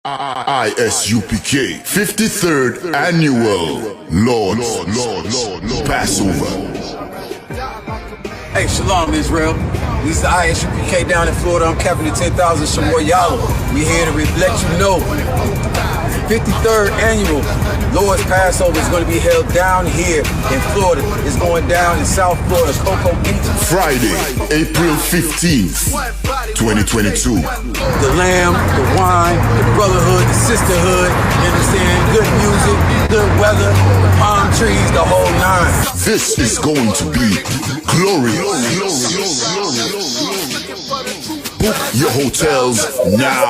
ISUPK 53rd Annual Lord Passover. Hey, Shalom, Israel. This is the ISUPK down in Florida. I'm Captain of 10,000 Shamor Yalo. We here to let you know 53rd Annual Lord's Passover is going to be held down here in Florida. It's going down in South Florida, Cocoa Beach. Friday, April 15th, 2022. The lamb, the wine, the brotherhood, the sisterhood, you understand? Good music, good weather, the palm trees, the whole nine. This is going to be glorious. Book your hotels now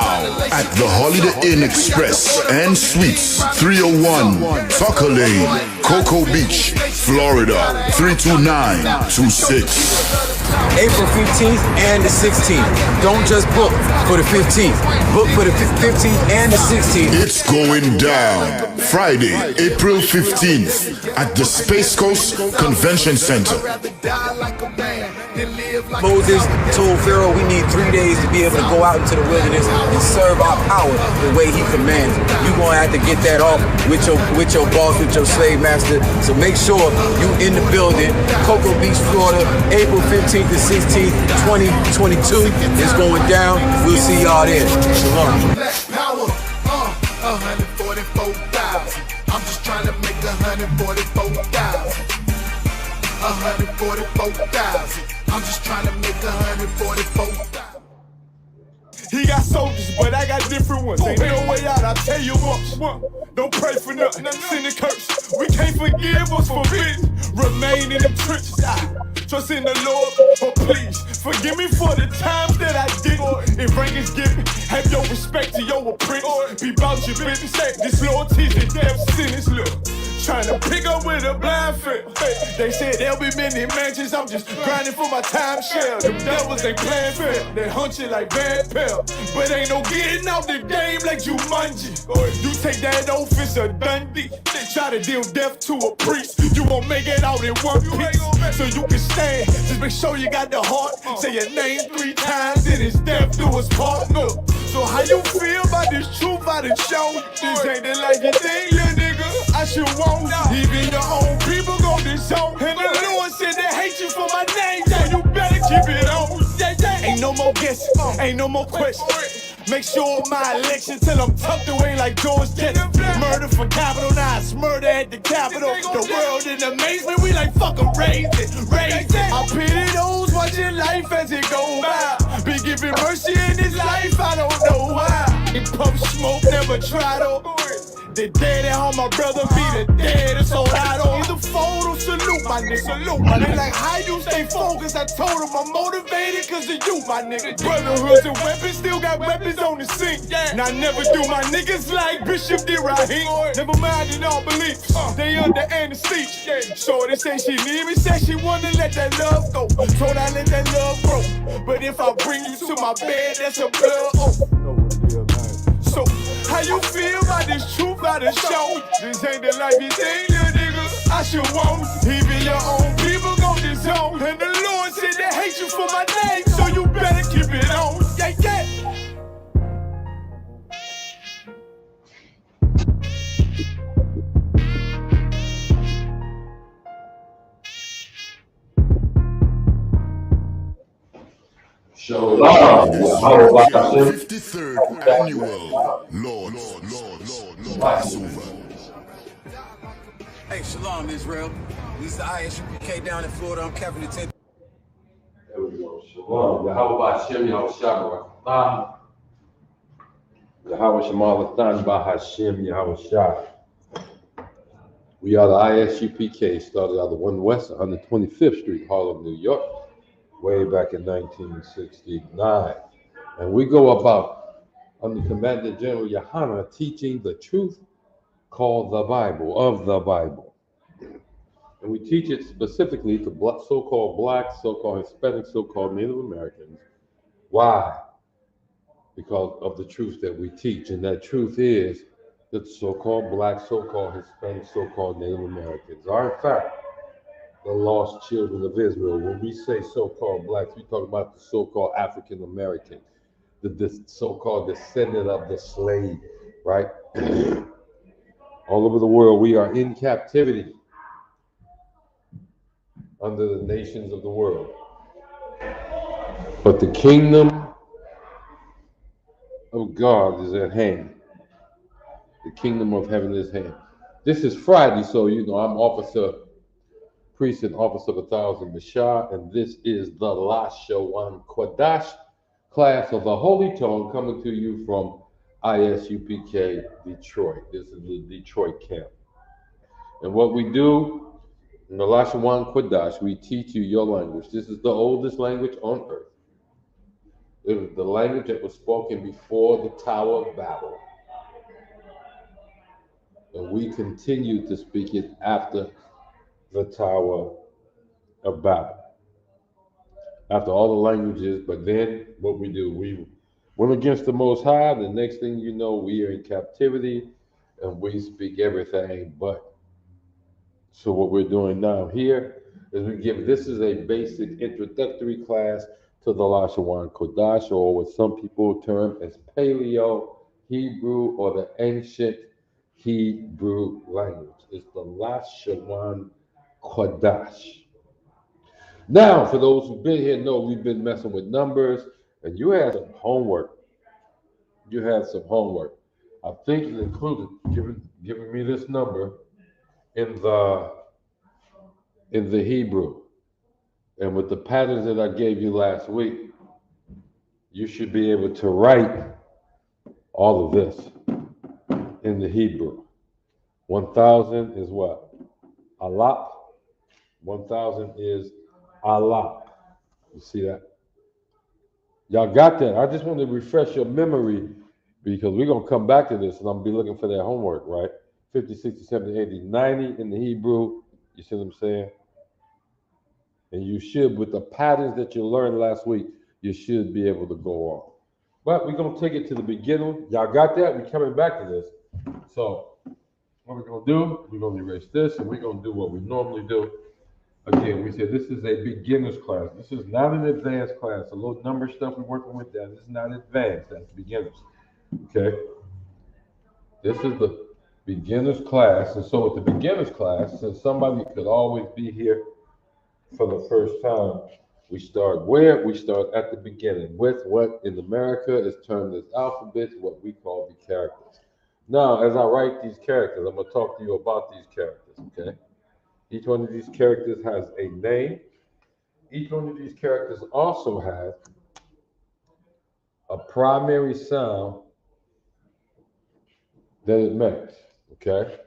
at the Holiday Inn Express and Suites, 301 Tucker Lane, Cocoa Beach, Florida, 32926. April 15th and the 16th. Don't just book for the 15th. Book for the 15th and the 16th. It's going down Friday, April 15th at the Space Coast Convention Center. Moses told Pharaoh we need 3 days to be able to go out into the wilderness and serve our power the way he commands. You're going to have to get that off with your boss, with your slave master. So make sure you in the building. Cocoa Beach, Florida, April 15th to 16th, 2022 is going down. We'll see y'all there. Shalom. Power, 144,000. I'm just trying to make 144,000. 144,000. I'm just trying to make 144,000. He got soldiers, but I got different ones. Ain't no way out, I tell you once. Don't pray for nothing, sin and curse. We can't forgive what's forbidden. Remain in the trenches. Trust in the Lord, but please forgive me for the times that I didn't. If rank is given, have your respect to your apprentice. Be about your business. This loyalty's the death sentence. Look, trying to pick up with a blind fit. They said there'll be many mansions. I'm just grinding for my time share. Them devils ain't playing fair. They hunt you like bad pal. But ain't no getting out the game like Jumanji. You take that oath, it's a Dundee. Try to deal death to a priest. You won't make it out in one piece. So you can stand. Just make sure you got the heart. Say your name 3 times, then it's death do us part. Look. So how you feel about this truth I done show? This ain't the life you think, little nigga. I should want. Even your own people go disown. And the Lord said they hate you for my name. So you better keep it on. Ain't no more guessing, ain't no more questions. Make sure my election till I'm tucked away like George Jetson. Murder for capital, now it's murder at the Capitol. The world in amazement, we like fuck 'em, raise it. I pity those watching life as it go by. Be giving mercy in this life, I don't know why. They pump smoke, never try to. The dead at home, my brother be the dead, it's all I don't. Either fold or salute, my nigga. They like, how you stay focused? I told them I'm motivated cause of you, my nigga. Brotherhoods and weapons, still got weapons on the scene. And I never do my niggas like Bishop D. Rahim. Never mind in all beliefs, they under anesthesia. Shorty say she need me, say she wanna let that love go. Told I let that love grow. But if I bring you to my bed, that's a blood oath. So, how you feel about this truth I done show? This ain't the life you think, little nigga. I should want. Even your own people gon' disown. And the Lord said they hate you for my name, so you better keep it on. Yeah. Shalom. How about 53rd Annual Lord Passover. Hey, Shalom, Israel. This is the ISUPK down in Florida. I'm Captain of 10,000. There we go. Shalom. Yahweh Hashem, Yahweh Shabbat. Yahweh Shemalathan, Bahashem, Yahweh Shah. We are the ISUPK, started out of 1 West, 125th Street, Harlem, New York, way back in 1969. And we go about, under Commander General Yohana, teaching the truth called the Bible, of the Bible. And we teach it specifically to so-called blacks, so-called Hispanics, so-called Native Americans. Why? Because of the truth that we teach. And that truth is that so-called blacks, so-called Hispanics, so-called Native Americans are in fact the lost children of Israel. When we say so-called blacks, we talk about the so-called African American, the so-called descendant of the slave. right? All over the world, we are in captivity under the nations of the world. But the kingdom of God is at hand. The kingdom of heaven is at hand. This is Friday, so you know I'm officer, priest and officer of 1,000 Mashah, and this is the La-Sha-Wan Kodash class of the Holy Tongue coming to you from ISUPK Detroit. This is the Detroit camp. And what we do in the La-Sha-Wan Kodash, we teach you your language. This is the oldest language on earth. It was the language that was spoken before the Tower of Babel. And we continue to speak it after the Tower of Babel. After all the languages, but then what we do, we went against the Most High. The next thing you know, we are in captivity and we speak everything but. So what we're doing now here is this is a basic introductory class to the La-Sha-Wan Kodash, or what some people term as Paleo Hebrew or the ancient Hebrew language. It's the La-Sha-Wan Kodash. Now, for those who've been here, know we've been messing with numbers, and you had some homework. I think it included giving me this number in the Hebrew. And with the patterns that I gave you last week, you should be able to write all of this in the Hebrew. 1,000 is what? Alap. 1,000 is Alap. You see that? Y'all got that? I just want to refresh your memory because we're going to come back to this and I'm going to be looking for that homework, right? 50, 60, 70, 80, 90 in the Hebrew. You see what I'm saying? And you should, with the patterns that you learned last week, you should be able to go on. But we're going to take it to the beginning. Y'all got that? We're coming back to this. So what we're going to do, we're going to erase this, and we're going to do what we normally do. Again, we said this is a beginner's class. This is not an advanced class. A little number stuff we're working with that. This is not advanced. That's beginners. Okay? This is the beginner's class. And so with the beginner's class, since somebody could always be here for the first time, we start where? We start at the beginning with what in America is termed as alphabets, what we call the characters. Now, as I write these characters, I'm going to talk to you about these characters, okay? Each one of these characters has a name. Each one of these characters also has a primary sound that it makes, okay?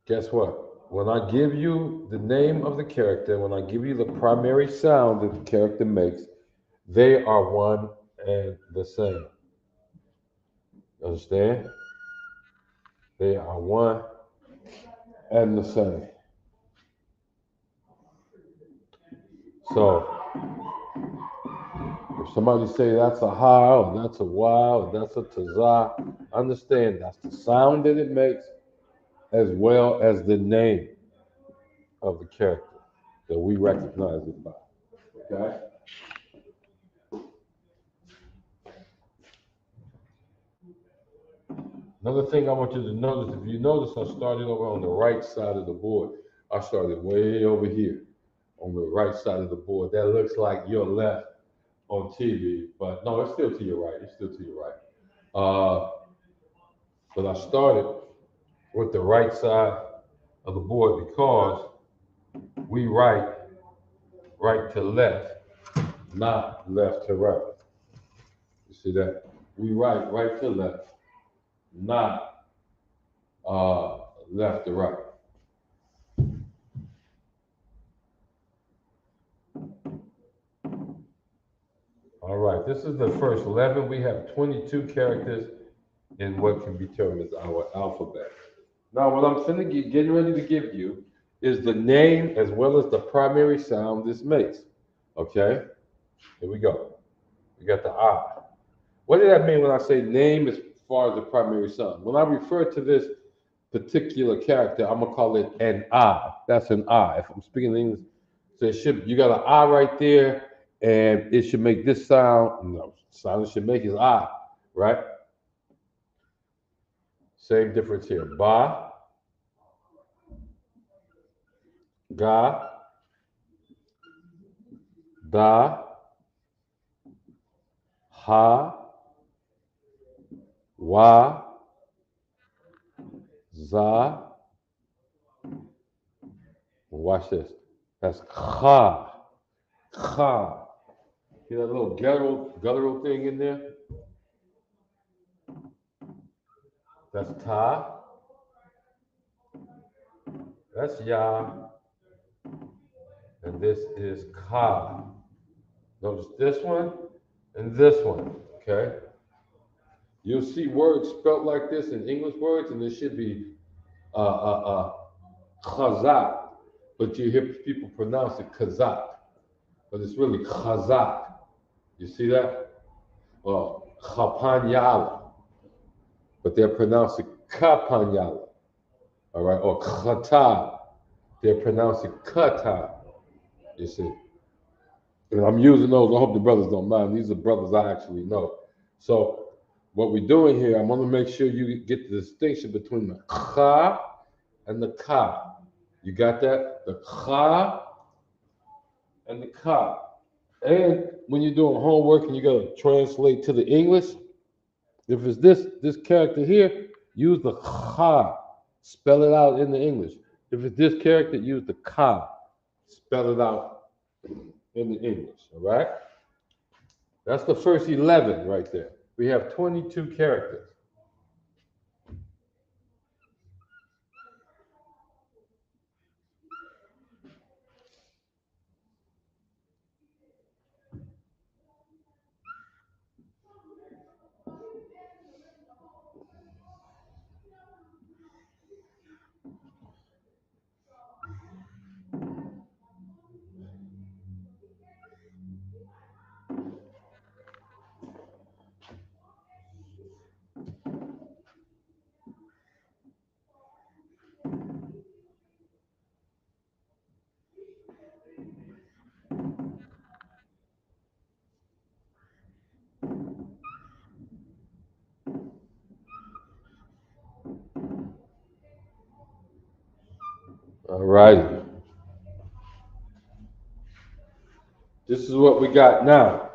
Guess what? When I give you the name of the character, when I give you the primary sound that the character makes, they are one and the same. Understand? They are one and the same. So, if somebody say that's a ha, or that's a wa, or that's a taza, understand that's the sound that it makes as well as the name of the character that we recognize it by. Okay? Another thing I want you to notice, if you notice, I started over on the right side of the board. I started way over here on the right side of the board. That looks like your left on TV, but no, it's still to your right. It's still to your right. But I started with the right side of the board because we write right to left, not left to right. You see that? We write right to left, not left to right. All right, this is the first 11. We have 22 characters in what can be termed as our alphabet. Now, what I'm getting ready to give you is the name as well as the primary sound this makes. Okay? Here we go. We got the I. What does that mean when I say name as far as the primary sound? When I refer to this particular character, I'm gonna call it an I. That's an I. If I'm speaking English, so you got an I right there, and it should make this sound. No, the sound it should make is I, right? Same difference here. Ba, ga, da, ha, wa, za. Watch this. That's kha. Kha. See that little guttural thing in there? That's ta. That's ya. And this is ka. Notice this one and this one, okay? You'll see words spelled like this in English words, and it should be khazak, but you hear people pronounce it kazak, but it's really khazak. You see that? Well, khapanyala, but they're pronouncing kapanyala, all right? Or khata, they're pronouncing kata, you see? And I'm using those, I hope the brothers don't mind. These are brothers I actually know. So what we're doing here, I'm gonna make sure you get the distinction between the kha and the ka. You got that? The kha and the ka. And when you're doing homework and you gotta translate to the English, if it's this character here, use the kha, spell it out in the English. If it's this character, use the ka, spell it out in the English, all right? That's the first 11 right there. We have 22 characters. All right. This is what we got now.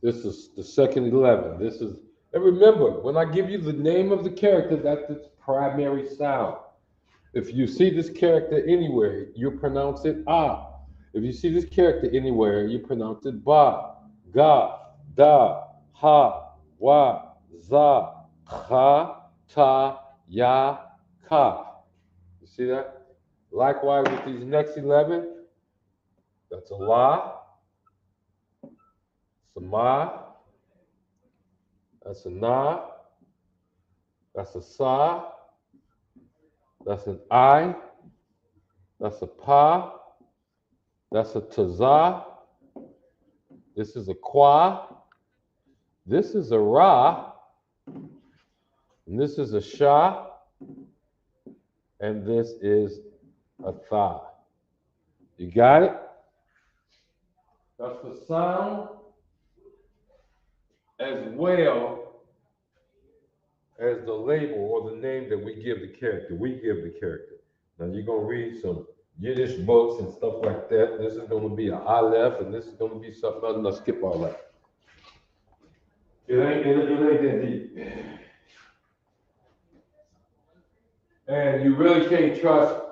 This is the second 11. This is, and remember, when I give you the name of the character, that's its primary sound. If you see this character anywhere, you pronounce it ah. If you see this character anywhere, you pronounce it ba, ga, da, ha, wa, za, kha, ta, ya, ka. You see that? Likewise with these next 11, that's a la, sama, that's a na, that's a sa, that's an I, that's a pa, that's a taza, this is a qua, this is a ra, and this is a sha, and this is a tha. You got it? That's the sound as well as the label or the name that we give the character. We give the character. Now you're gonna read some Yiddish books and stuff like that. This is gonna be an Aleph, and this is gonna be something else. Let's skip all that. It ain't that deep. And you really can't trust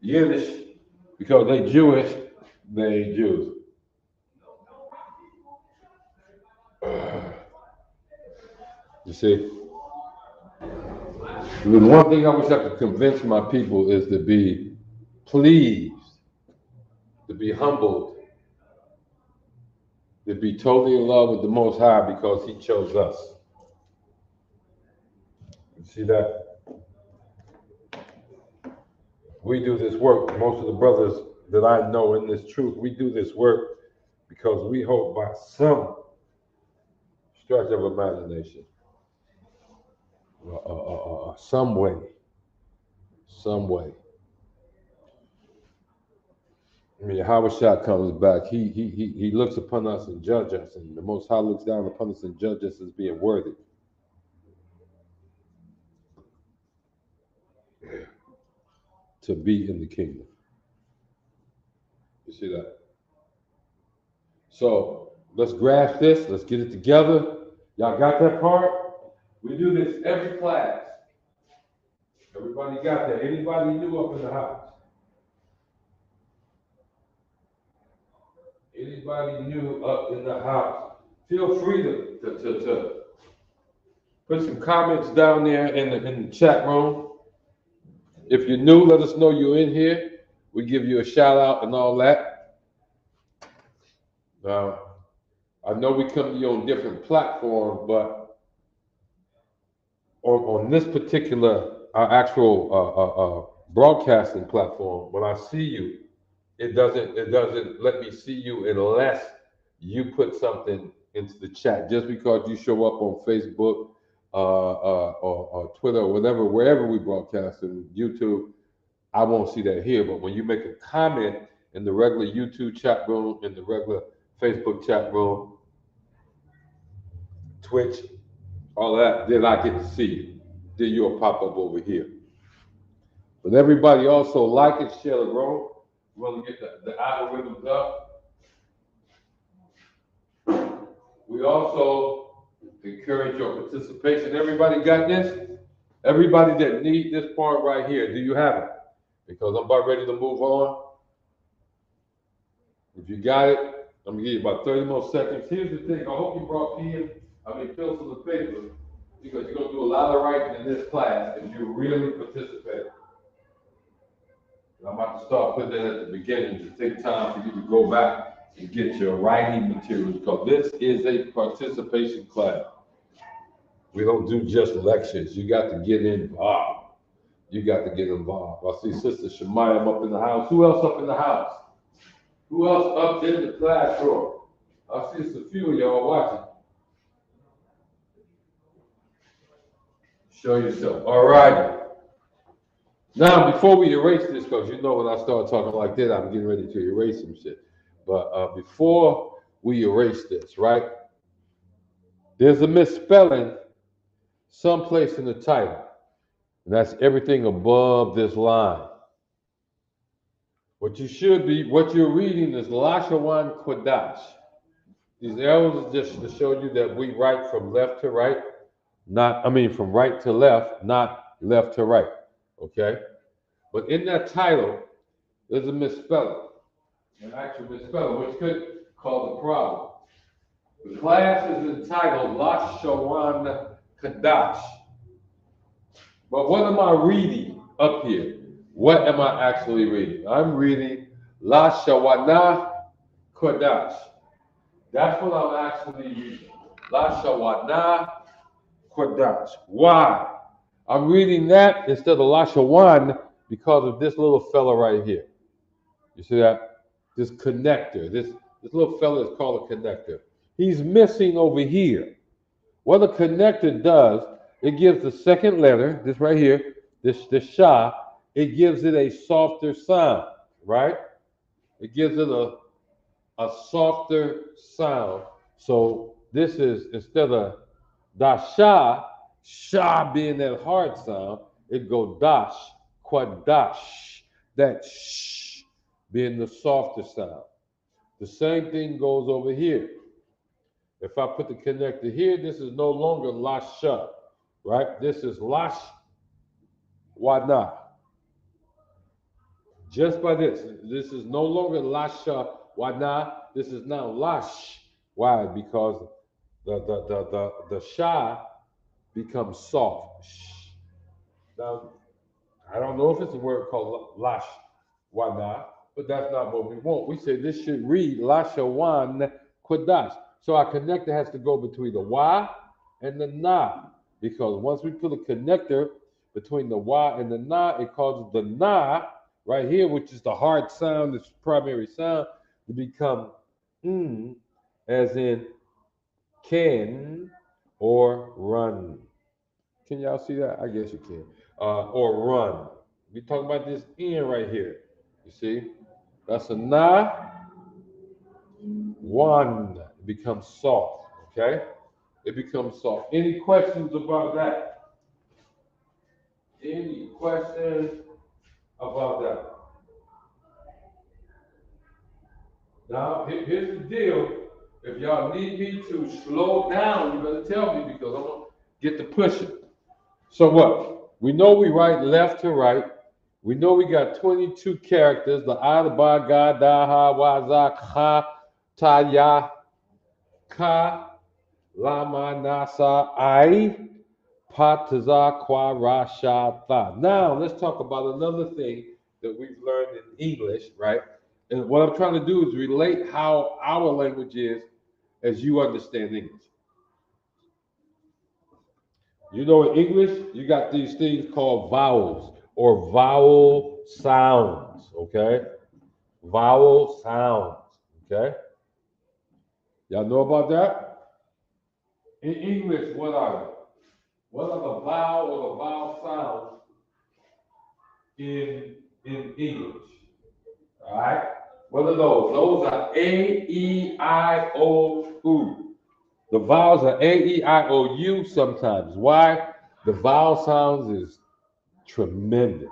Yiddish because they Jewish, they Jews. You see? The one thing I wish I could convince my people is to be pleased, to be humbled, to be totally in love with the Most High because He chose us. You see that? We do this work. Most of the brothers that I know in this truth, we do this work because we hope by some stretch of imagination, some way. I mean, Howard Shah comes back. He looks upon us and judges us, and the Most High looks down upon us and judges us as being worthy. to be in the kingdom. You see that? So let's grasp this. Let's get it together. Y'all got that part? We do this every class. Everybody got that? Anybody new up in the house? Anybody new up in the house? Feel free to put some comments down there in the chat room. If you're new, let us know you're in here. We give you a shout out and all that. Now, I know we come to you on different platforms, but on this particular actual broadcasting platform, when I see you, it doesn't let me see you unless you put something into the chat. Just because you show up on Facebook or Twitter or whatever, wherever we broadcast, and YouTube, I won't see that here. But when you make a comment in the regular YouTube chat room, in the regular Facebook chat room, Twitch, all that, then I get to see you. Then you'll pop up over here. But everybody also like it, share the room. We want to get the algorithms up. We also encourage your participation. Everybody got this? Everybody that need this part right here, do you have it? Because I'm about ready to move on. If you got it, I'm gonna give you about 30 more seconds. Here's the thing, I hope you brought pencil and paper, because you're gonna do a lot of writing in this class if you really participate. I'm about to start putting that at the beginning to take time for you to go back and get your writing materials, because this is a participation class. We don't do just lectures. You got to get involved. You got to get involved. I see Sister Shemayim up in the house. Who else up in the house? Who else up in the classroom? I see it's a few of y'all watching. Show yourself. All right. Now, before we erase this, because you know when I start talking like that, I'm getting ready to erase some shit. But before we erase this, right? There's a misspelling someplace in the title. And that's everything above this line. What you're reading is La-Sha-Wan Kodash. These arrows are just to show you that we write from left to right, from right to left, not left to right, okay? But in that title, there's a misspelling, an actual misspelling, which could cause a problem. The class is entitled La-Sha-Wan Kodash. But what am I reading up here? What am I actually reading? I'm reading La-Sha-Wan Kodash. That's what I'm actually reading. La-Sha-Wan Kodash. Why? I'm reading that instead of La-Sha-Wan because of this little fella right here. You see that? This connector. This little fella is called a connector. He's missing over here. What a connector does, it gives the second letter, this right here, this sha, it gives it a softer sound, right? It gives it a softer sound. So this is, instead of dasha, sha being that hard sound, it go dash, quadash, that sh being the softer sound. The same thing goes over here. If I put the connector here, this is no longer La-Sha, right? This is La-Sh-Wan. Just by this is no longer La-Sha-Wan. This is now Lash. Why? Because the sha becomes soft. Now, I don't know if it's a word called Lash-Wan, but that's not what we want. We say this should read La-Sha-Wan Kodash. So our connector has to go between the wa and the na, because once we put a connector between the wa and the na, it causes the na right here, which is the hard sound, this primary sound, to become as in can or run. Can y'all see that? I guess you can. Or run. We talking about this in right here. You see? That's a na. One. It becomes soft. Okay? It becomes soft. Any questions about that? Any questions about that. Now, here's the deal. If y'all need me to slow down, you better tell me because I'm going to get to pushing. So what? We know we write left to right. We know we got 22 characters. The I, the ba, ga, da, ha, wa, za, ka, ta, ya, ka, la, ma, na, sa, I, pa, ta, za, qua, ra, sha, tha. Now, let's talk about another thing that we've learned in English, right? And what I'm trying to do is relate how our language is as you understand English. You know, in English, you got these things called vowels or vowel sounds, okay? Vowel sounds, okay? Y'all know about that? In English, what are they? What are the vowel or the vowel sounds in English? All right? What are those? Those are A, E, I, O, U. The vowels are A, E, I, O, U sometimes. Why? The vowel sounds is tremendous.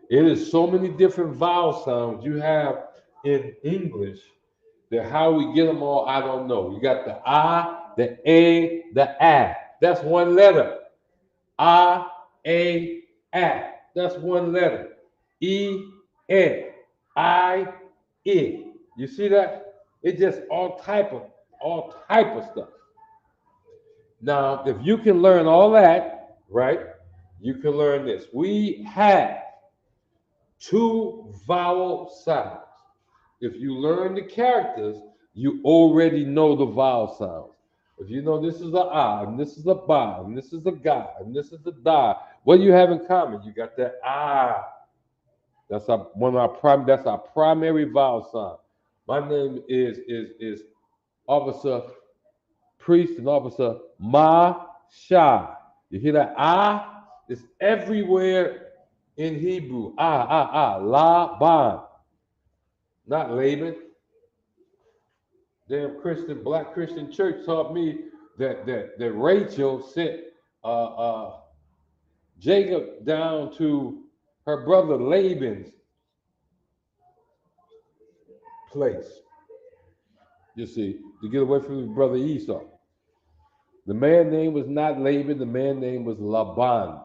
It is so many different vowel sounds you have in English that how we get them all, I don't know. You got the I, the A, the A. That's one letter. I, A, A. That's one letter. E, E, I, I. You see that? It's just all type of stuff. Now, if you can learn all that, right, you can learn this. We have two vowel sounds. If you learn the characters, you already know the vowel sounds. If you know this is a I, and this is a ba, and this is a ga, and this is a da, what do you have in common? You got that ah. That's our primary vowel sound. My name is Officer Priest and Officer Ma-Sha. You hear that ah? It's everywhere in Hebrew. La-Ban. Not Laban. Damn black Christian church taught me that Rachel sent Jacob down to her brother Laban's place. You see, to get away from his brother Esau. The man name was not Laban, the man name was Laban.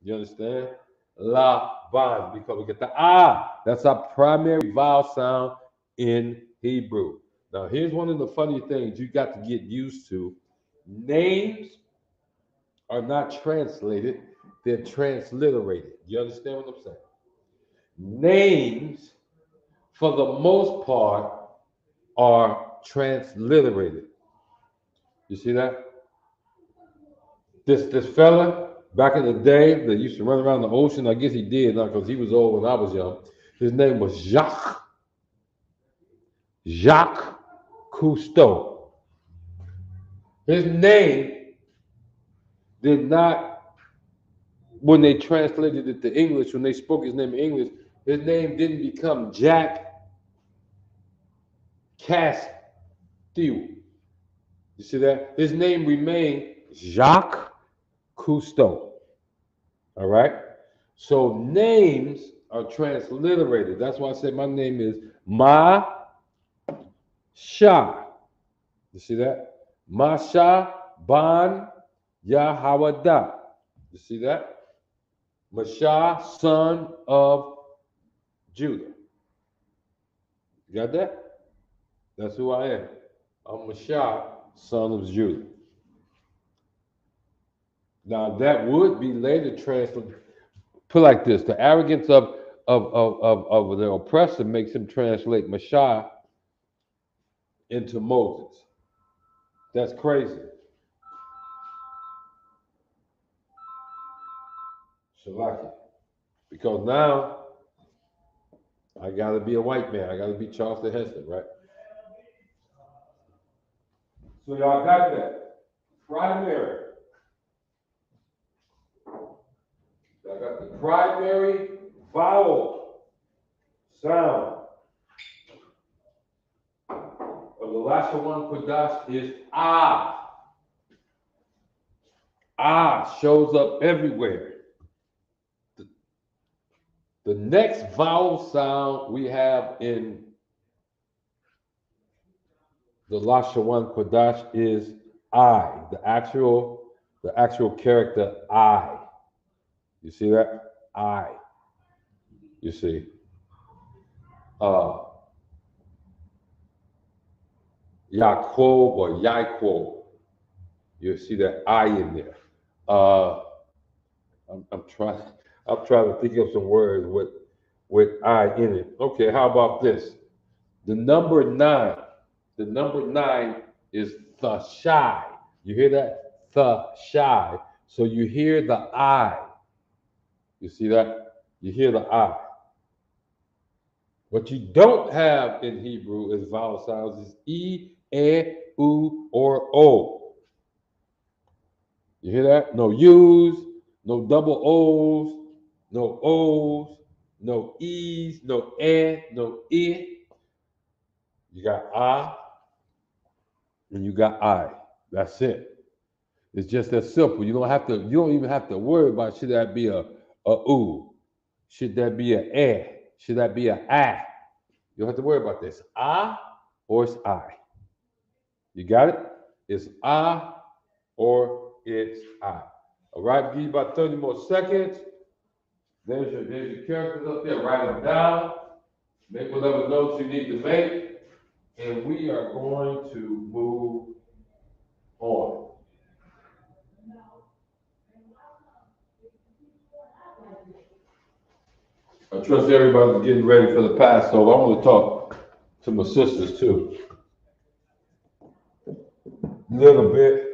You understand? Laban, because we get the ah. That's our primary vowel sound in Hebrew. Now, here's one of the funny things you got to get used to. Names are not translated, they're transliterated. You understand what I'm saying? Names, for the most part, are transliterated. You see that? This fella, back in the day, that used to run around the ocean, I guess he did, not because he was old when I was young. His name was Jacques Cousteau. His name did not, when they translated it to English, when they spoke his name in English, his name didn't become Jack Castile. You see that? His name remained Jacques Cousteau. All right? So names are transliterated. That's why I said my name is Ma-Sha. You see that? Ma-Sha Ban Yahawada. You see that? Masha, son of Judah. You got that? That's who I am. I'm Masha, son of Judah. Now that would be later translated. Put like this: the arrogance of the oppressor makes him translate Masha into Moses. That's crazy. Shalaki. Because now I gotta be a white man. I gotta be Charleston Heston, right? So y'all got that. Primary. I got the primary vowel sound of the La-Sha-Wan Kodash is ah. Ah shows up everywhere. The next vowel sound we have in the La-Sha-Wan Kodash is I, the actual character I. You see that? I. You see. Yaakov or Yaakov. You see that I in there. I'm trying to think of some words with I in it. Okay, how about this? The number 9. The number 9 is the shy. You hear that? The shy. So you hear the I. You see that? You hear the I. What you don't have in Hebrew is vowel sounds is E, U, or O. You hear that? No U's, no double O's, no O's, no E's, no no I. You got I and you got I. That's it. It's just that simple. You don't even have to worry about should that be a U, should that be a eh, should that be a I. You don't have to worry about this. I or it's I. You got it? It's I or it's I. All right, give you about 30 more seconds. There's your characters up there. Write them down. Make whatever notes you need to make. And we are going to move on. I trust everybody's getting ready for the Passover. I want to talk to my sisters too. A little bit.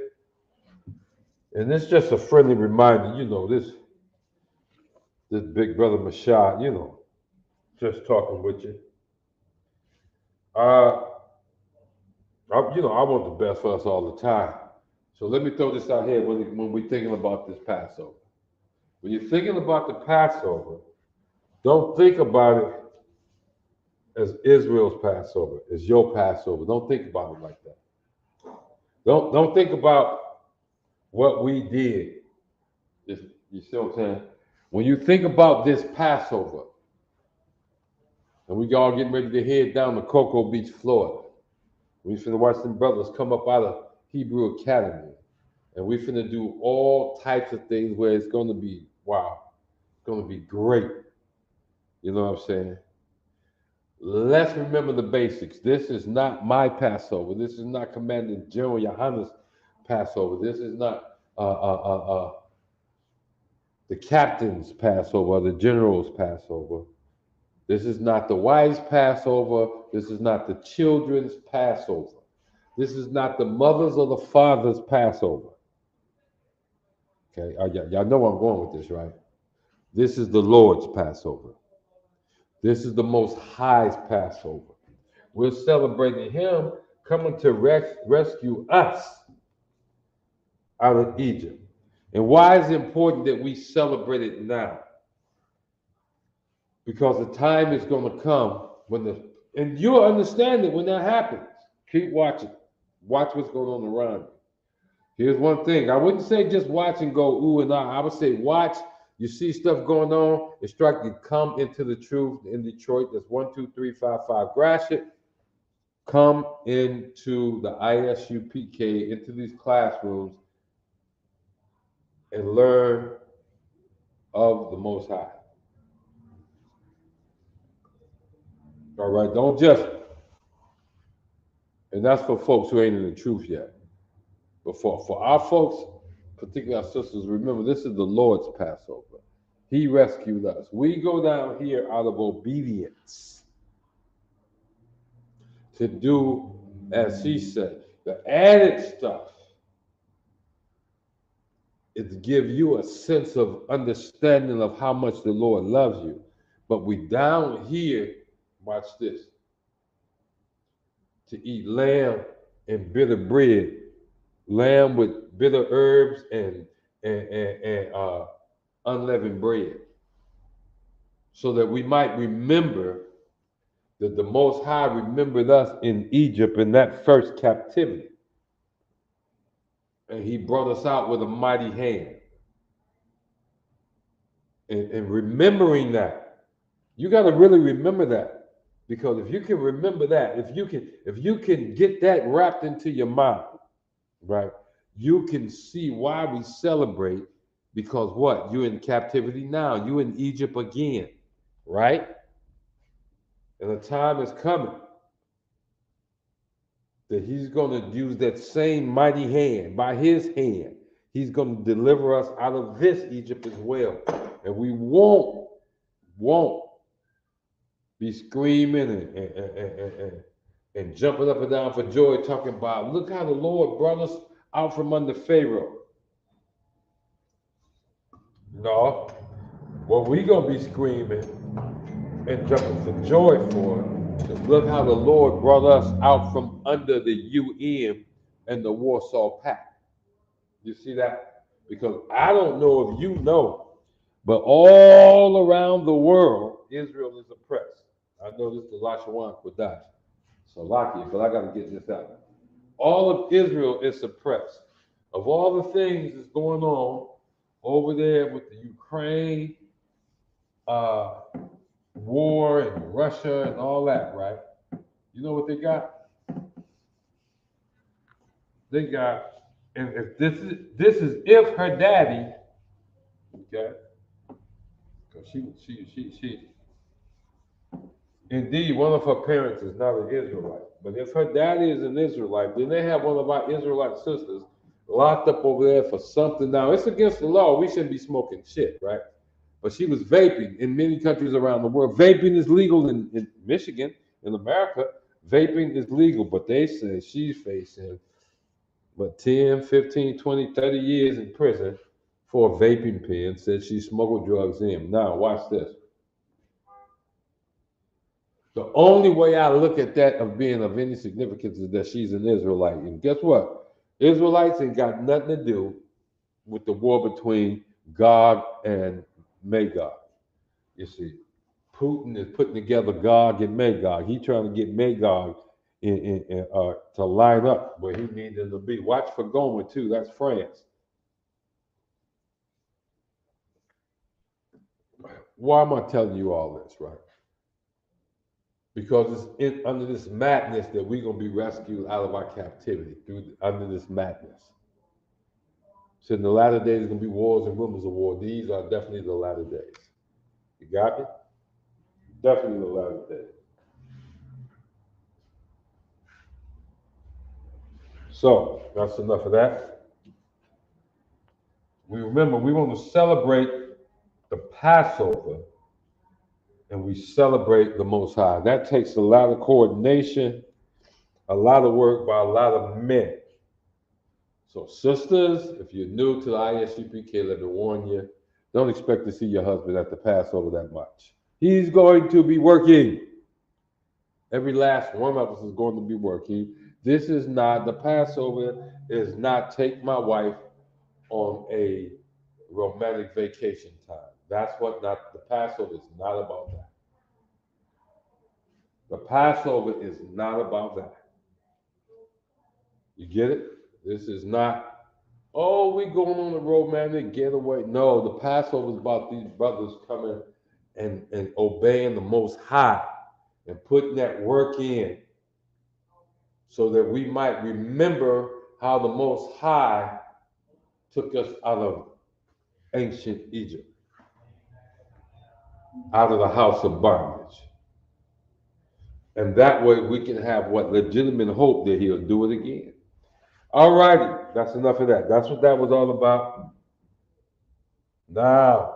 And it's just a friendly reminder, this big brother Mashad, just talking with you. I want the best for us all the time. So let me throw this out here when we're thinking about this Passover. When you're thinking about the Passover, don't think about it as Israel's Passover, as your Passover. Don't think about it like that. Don't think about what we did. You see what I'm saying? When you think about this Passover, and we all getting ready to head down to Cocoa Beach, Florida, we finna watch them brothers come up out of Hebrew Academy, and we finna do all types of things where it's gonna be, wow, it's gonna be great. You know what I'm saying? Let's remember the basics. This is not my Passover. This is not Commander General Yohanna's Passover. This is not the captain's Passover or the general's Passover. This is not the wife's Passover. This is not the children's Passover. This is not the mother's or the father's Passover. Okay, y'all know where I'm going with this, right? This is the Lord's Passover. This is the Most High's Passover. We're celebrating Him coming to rescue us out of Egypt. And why is it important that we celebrate it now? Because the time is going to come and you'll understand it when that happens. Keep watching. Watch what's going on around you. Here's one thing. I wouldn't say just watch and go ooh and ah. I would say watch. You see stuff going on. Instruct you come into the truth in Detroit. That's 12355 Gratiot. Come into the ISUPK, into these classrooms, and learn of the Most High. All right, don't just, and that's for folks who ain't in the truth yet. But for our folks, particularly our sisters, remember this is the Lord's Passover. He rescued us. We go down here out of obedience to do as He said. The added stuff is to give you a sense of understanding of how much the Lord loves you. But we down here, watch this, to eat lamb and bitter bread, lamb with bitter herbs and unleavened bread, so that we might remember that the Most High remembered us in Egypt in that first captivity. And He brought us out with a mighty hand. And remembering that, You got to really remember that, because if you can remember that, if you can get that wrapped into your mind, right, you can see why we celebrate. Because what? You're in captivity now. You're in Egypt again, right? And the time is coming that he's going to use that same mighty hand. By his hand, he's going to deliver us out of this Egypt as well. And we won't be screaming and jumping up and down for joy, talking about, look how the Lord brought us out from under Pharaoh. No, what we going to be screaming and jumping for joy for is, look how the Lord brought us out from under the UN and the Warsaw Pact. You see that? Because I don't know if you know, but all around the world, Israel is oppressed. I know this is La-Sha-Wan Kodash, Salakia, but I got to get this out. All of Israel is suppressed. Of all the things that's going on over there with the Ukraine war and Russia and all that, right? You know what they got? They got, and if this is if her daddy, okay, because she indeed one of her parents is not an Israelite, but if her daddy is an Israelite, then they have one of our Israelite sisters locked up over there for something. Now it's against the law. We shouldn't be smoking shit, right? But she was vaping in many countries around the world. Vaping is legal in Michigan, in America. Vaping is legal, but they say she's facing 10, 15, 20, 30 years in prison for a vaping pen. Said she smuggled drugs in. Now, watch this. The only way I look at that of being of any significance is that she's an Israelite. And guess what? Israelites ain't got nothing to do with the war between Gog and Magog. You see, Putin is putting together Gog and Magog. He's trying to get Magog to line up where he needs them to be. Watch for Goma too. That's France. Why am I telling you all this, right? Because it's under this madness that we're going to be rescued out of our captivity, under this madness. So in the latter days, there's going to be wars and rumors of war. These are definitely the latter days. You got me? Definitely the latter days. So that's enough of that. We remember we want to celebrate the Passover, and we celebrate the Most High. That takes a lot of coordination, a lot of work by a lot of men. So sisters, if you're new to the ISUPK, let me warn you, don't expect to see your husband at the Passover that much. He's going to be working. Every last one of us is going to be working. This is not, the Passover is not take my wife on a romantic vacation time. That's what not, the Passover is not about that. The Passover is not about that. You get it? This is not, oh, we going on a romantic getaway. No, the Passover is about these brothers coming and obeying the Most High and putting that work in so that we might remember how the Most High took us out of ancient Egypt, out of the house of bondage. And that way we can have what legitimate hope that he'll do it again. All righty, that's enough of that. That's what that was all about. Now,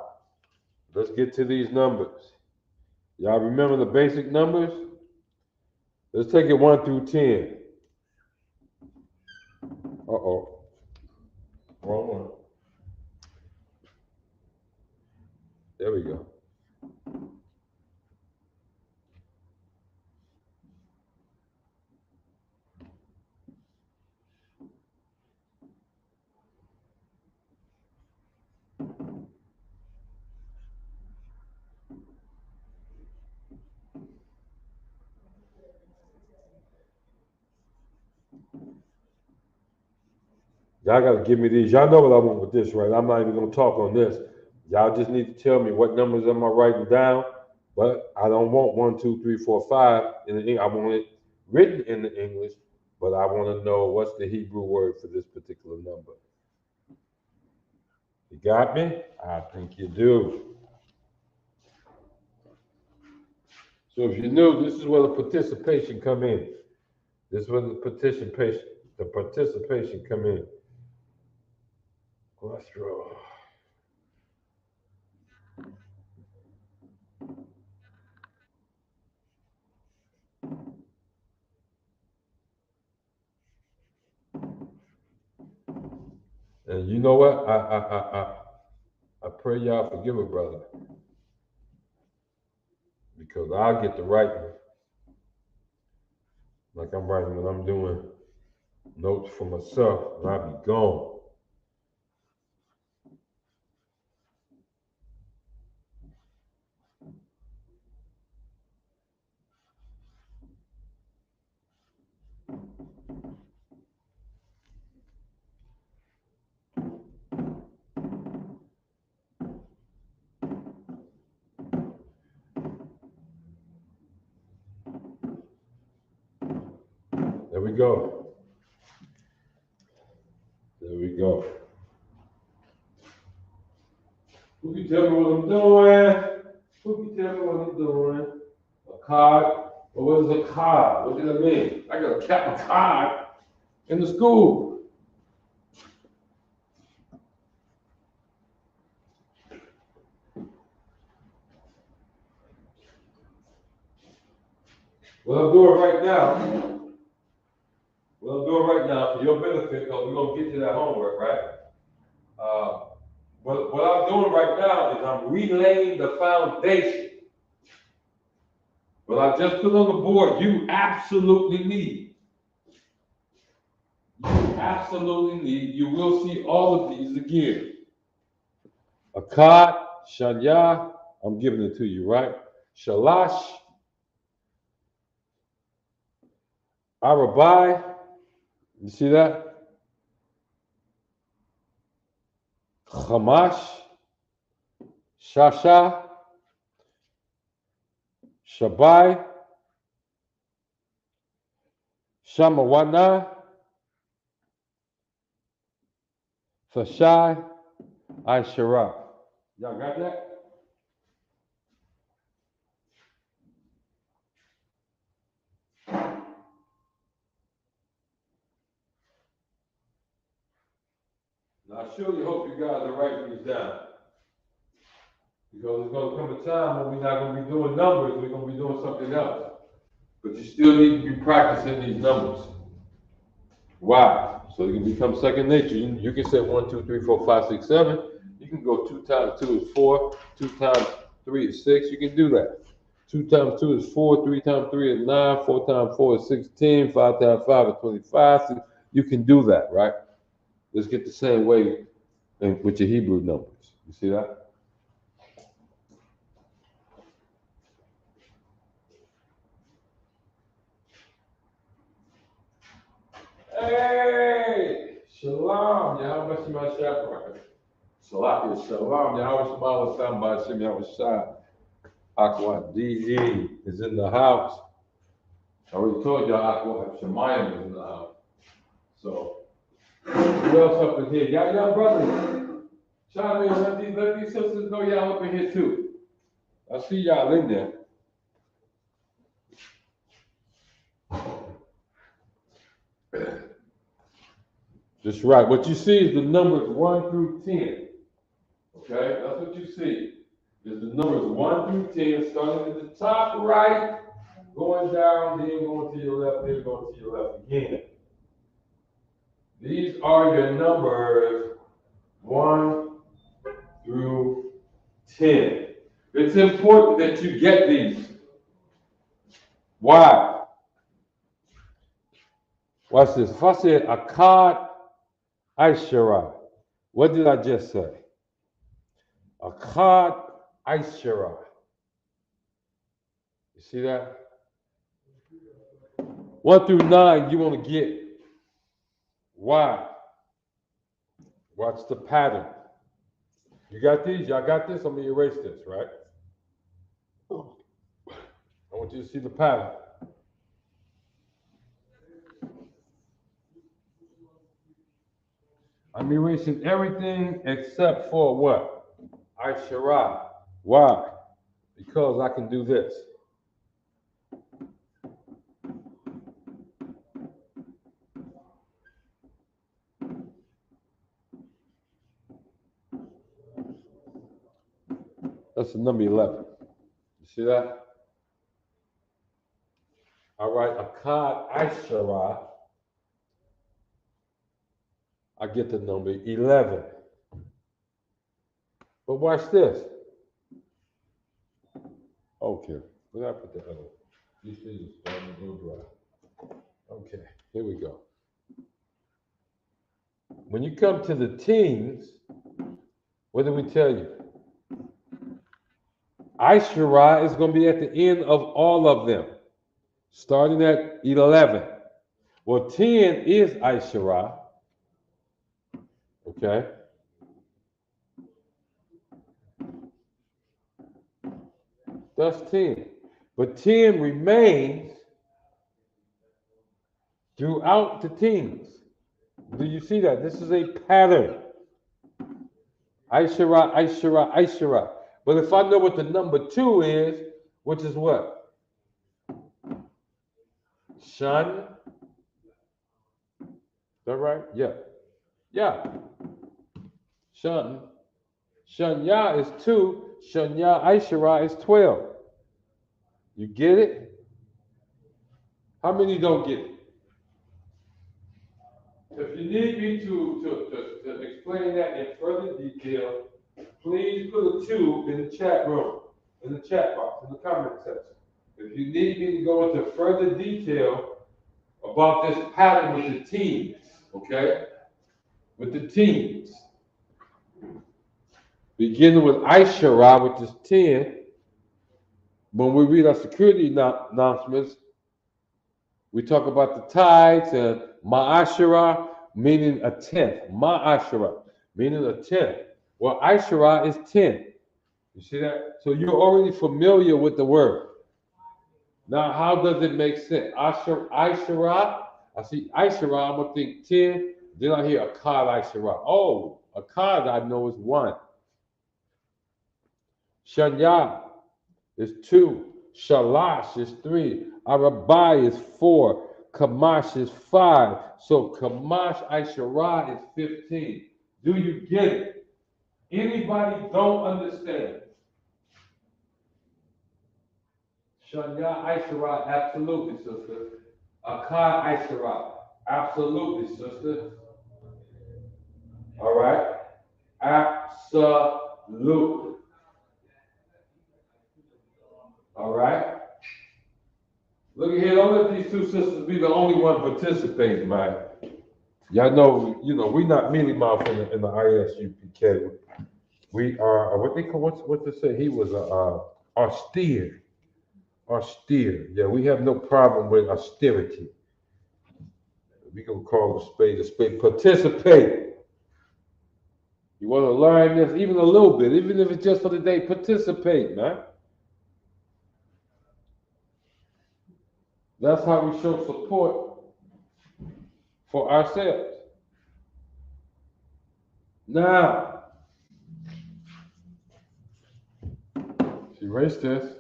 let's get to these numbers. Y'all remember the basic numbers? Let's take it 1 through 10. Uh-oh. Wrong one. There we go. Y'all got to give me these. Y'all know what I want with this, right? I'm not even going to talk on this. Y'all just need to tell me what numbers am I writing down, But I don't want 1, 2, 3, 4, 5 in the English. I want it written in the English, but I want to know what's the Hebrew word for this particular number. You got me? I think you do. So if you're new, this is where the participation come in. This is where the participation come in. Cholesterol. And you know what? I pray y'all forgive a brother, because I'll get to writing like I'm writing when I'm doing notes for myself, and I'll be gone. There we go. There we go. Who can tell me what I'm doing? Who can tell me what I'm doing? A card? Well, what is a card? What does it mean? I got a cap a card in the school. What I'm doing right now, for your benefit, because we're going to get to that homework, right? What I'm doing right now is I'm relaying the foundation. But I just put on the board, you absolutely need. You will see all of these again. Akkad, Shanya, I'm giving it to you, right? Shalash, Arabai, you see that? Hamash, Shasha, Shabai, Shamawana, Fashai, Aishara. Y'all got that? Now, I surely hope you guys are writing these down. Because there's going to come a time when we're not going to be doing numbers, we're going to be doing something else. But you still need to be practicing these numbers. Why? So you can become second nature. You can say 1, 2, 3, 4, 5, 6, 7. You can go 2 times 2 is 4, 2 times 3 is 6. You can do that. 2 times 2 is 4, 3 times 3 is 9, 4 times 4 is 16, 5 times 5 is 25. So you can do that, right? Let's get the same way with your Hebrew numbers. You see that? Hey, shalom, Yahweh Shema Shafar. Salakia, shalom, Yahweh Shema Samba Shem Yahweh Shah. Aqua DE is in the house. I already told y'all Aqua Shemayim is in the house. So, who else up in here? Y'all brothers, chime in, let these sisters know y'all up in here too. I see y'all in there. Just right. What you see is the numbers 1 through 10. Okay, that's what you see. Is the numbers 1 through 10, starting at the top right, going down, then going to your left, then going to your left again. These are your numbers 1 through 10. It's important that you get these. Why? Watch this. If I said Akkad Aishara, what did I just say? Akkad Aishara. You see that? 1 through 9, you want to get. Why? Watch the pattern. You got these? Y'all got this? I'm going to erase this, right? want you to see the pattern. I'm erasing everything except for what? Aishara. Why? Because I can do this. That's the number 11. You see that? All right, Akkad Aishara. I get the number 11. But watch this. Okay, where did I put the other? These things are starting to go dry. Okay, here we go. When you come to the teens, what did we tell you? Aishara is going to be at the end of all of them, starting at 11. Well, 10 is Aishara. Okay. That's 10. But 10 remains throughout the teens. Do you see that? This is a pattern. Aishara, Aishara, Aishara. But if I know what the number 2 is, which is what? Shun. Is that right? Yeah. Yeah. Shun. Shunya is 2. Shunya Aishara is 12. You get it? How many don't get it? If you need me to explain that in further detail, please put a 2 in the chat room, in the chat box, in the comment section. If you need me to go into further detail about this pattern with the teens, okay? With the teens. Beginning with Aishara, which is 10. When we read our security announcements, we talk about the tithes and Ma'ashara, meaning a tenth. Ma'ashara, meaning a tenth. Well, Aishara is 10. You see that? So you're already familiar with the word. Now, how does it make sense? Aishara, I see Aishara, I'm going to think 10. Then I hear Akkad Aishara. Oh, Akkad I know is 1. Shanya is 2. Shalash is 3. Arabai is 4. Kamash is 5. So Kamash Aishara is 15. Do you get it? Anybody don't understand? Shanya Aishara, absolutely, sister. Akkad Aishara, absolutely, sister. All right? Absolutely. All right? Look at here, don't let these two sisters be the only one participating, man. Y'all know, we're not mealy mouth in the ISUPK. We are, what they call, what's to say? He was austere. Austere. Yeah, we have no problem with austerity. We can call a spade a spade. Participate. You want to learn this even a little bit, even if it's just for the day, participate, man. That's how we show support for ourselves. Now, erase this.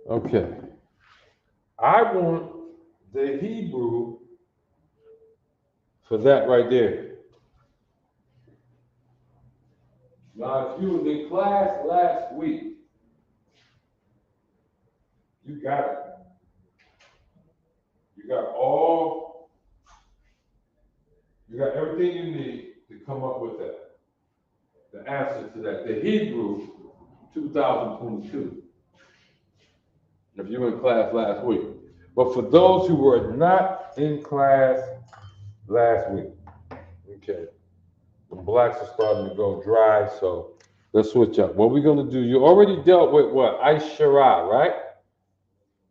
Okay. I want the Hebrew for that right there. Now, if you was in class last week, you got it. You got everything you need to come up with that. The answer to that. The Hebrew 2022. If you were in class last week. But for those who were not in class last week, okay, the blacks are starting to go dry, so let's switch up. What we're going to do, you already dealt with what? Aishara, right?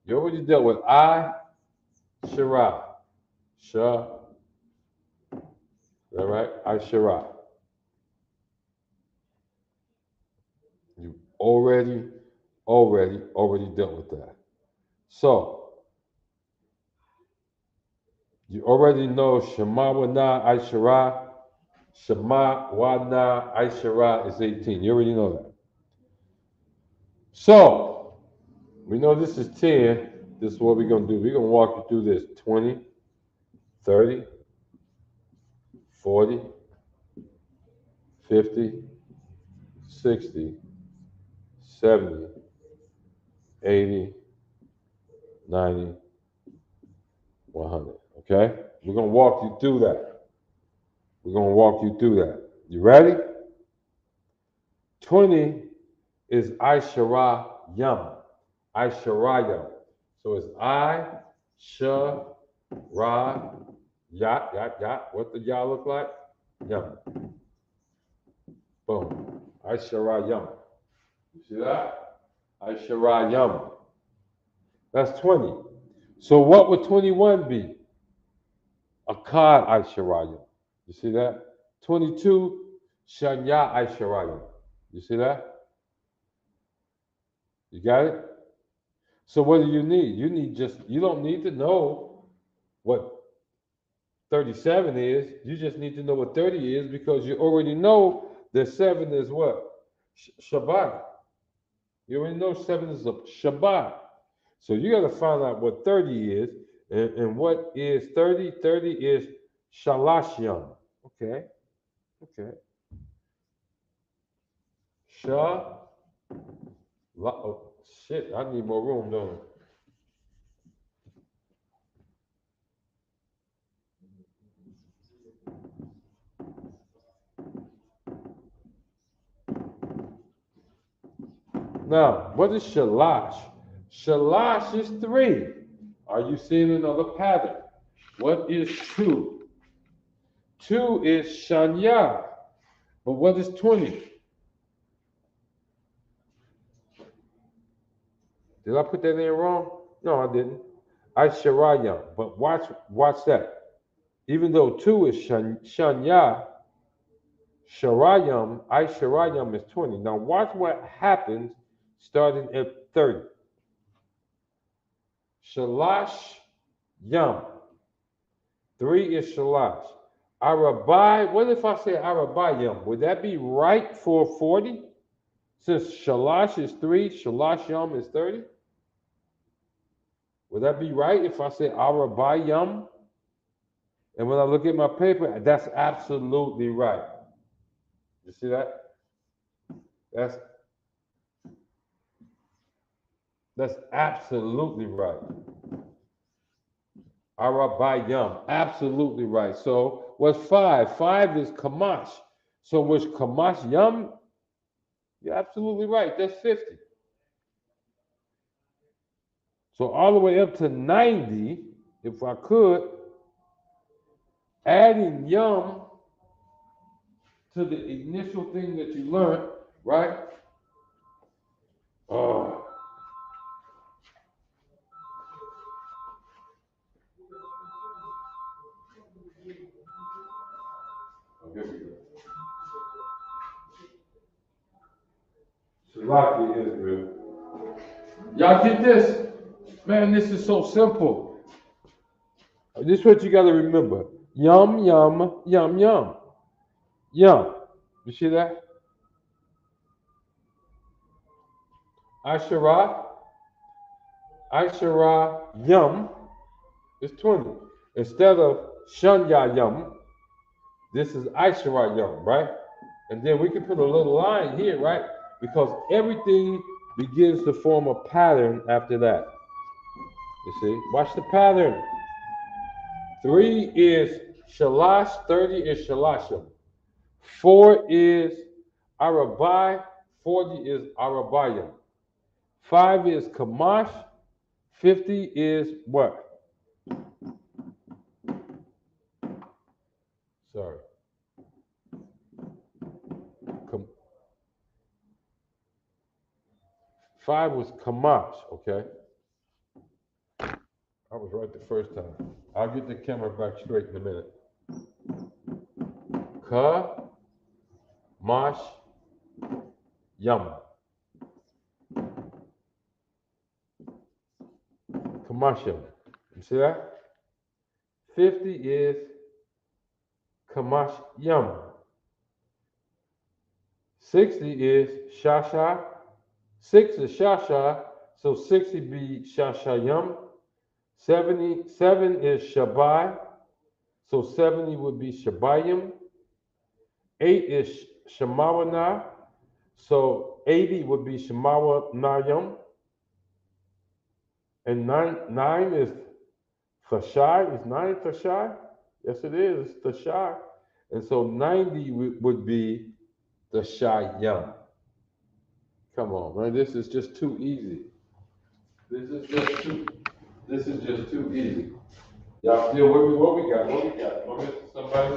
You already dealt with I, Shara. Sha. Is that right? I, Shara. You already dealt with that. So, you already know Shema Wana Aishara. Shema Wana Aishara is 18. You already know that. So, we know this is 10. This is what we're going to do. We're going to walk you through this 20, 30, 40, 50, 60, 70, 80, 90, 100. Okay? We're going to walk you through that. We're going to walk you through that. You ready? 20 is Aishara Yam. Aishara Yam. So it's I, Sha, Ra, Yat, Yat, Yat. What did y'all look like? Yam. Boom. Aishara Yam. You see that? Aishara Yam. That's 20. So what would 21 be? Akkad Aishara Yam. You see that? 22, Shanya Aishara Yam. You see that? You got it? So what do you need? You don't need to know what 37 is. You just need to know what 30 is because you already know that 7 is what? Shabbat. You already know 7 is a Shabbat. So you got to find out what 30 is. And what is 30? 30 is Shalashyam. Okay. Oh, shit, I need more room, don't I? Now, what is shalash? Shalash is 3. Are you seeing another pattern? What is 2? 2 is shanya. But what is 20? Did I put that in wrong? No, I didn't. I sharayam. But watch that. Even though 2 is shanya, sharayam, I sharayam is 20. Now watch what happens starting at 30. Shalash yam. 3 is shalash. Arabai, what if I say arabayam? Would that be right for 40? Since shalash is 3, shalash yam is 30? Would that be right if I say arabayam? And when I look at my paper, that's absolutely right. You see that? That's absolutely right. Arabayam, absolutely right. So what's 5? 5 is kamash. So was kamash yam? You're absolutely right. That's 50. So all the way up to 90, if I could, adding yum to the initial thing that you learned, right? Oh. Here we go. Shalaki Israel. Y'all get this? Man, this is so simple. This is what you got to remember. Yum, yum, yum, yum. Yum. You see that? Ashara yum is 20. Instead of shanya yum, this is Ashara yum, right? And then we can put a little line here, right? Because everything begins to form a pattern after that. You see? Watch the pattern. 3 is shalash, 30 is shalashim. 4 is arabai, 40 is arabayim. 5 is kamash, 50 is what? Sorry. 5 was kamash, okay? was right the first time. I'll get the camera back straight in a minute. Ka, mash, yum. Kamashim. You see that? 50 is kamash yum. 60 is shasha. 6 is shasha, so 60 be shasha yum. 77 is shabai, so 70 would be shabayim. 8 is shamawana, so 80 would be shamawanayam. And 9 is thashai. Is 9 thashai? Yes, it is. It's thashai. And so 90 would be thashayam. Come on, man. This is just too easy. This is just too easy. Y'all still with me? What we got? What we got? Want to miss somebody?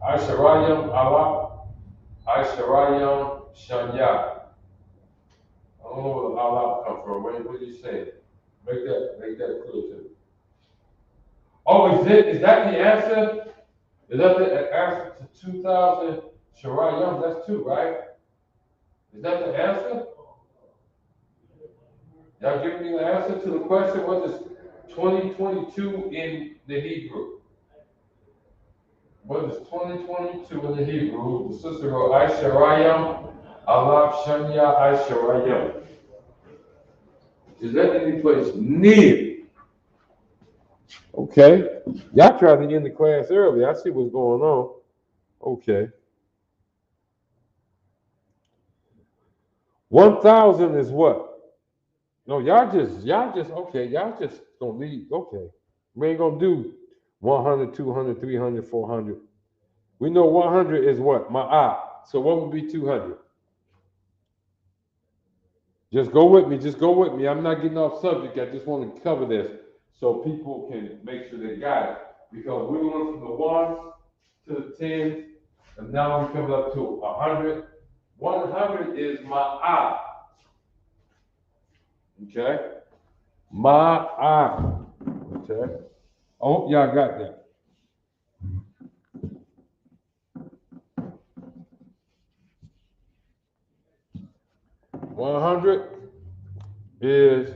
Aisharayam Allah. Aisharayam Shanya. I don't know where the Allah come from. What are you saying? Make that clear to me. Oh, is that the answer? Is that the answer to 2,000 Sharayam? That's 2, right? Is that the answer? Y'all giving me the answer to the question? What is 2022 in the Hebrew? What is 2022 in the Hebrew? The sister wrote Aisharayam, Allah Shanya Aisharayam. Is that any place near? Okay. Y'all tried to end the class early. I see what's going on. Okay. 1,000 is what? No, y'all just okay. Y'all just gonna leave. Okay. We ain't gonna do 100, 200, 300, 400. We know 100 is what? Ma'ah. So what would be 200? Just go with me. Just go with me. I'm not getting off subject. I just want to cover this so people can make sure they got it. Because we went from the 1s to the 10s, and now we're coming up to 100. 100 is ma'ah. Okay? Ma'ah. Okay? I hope y'all got that. $100 is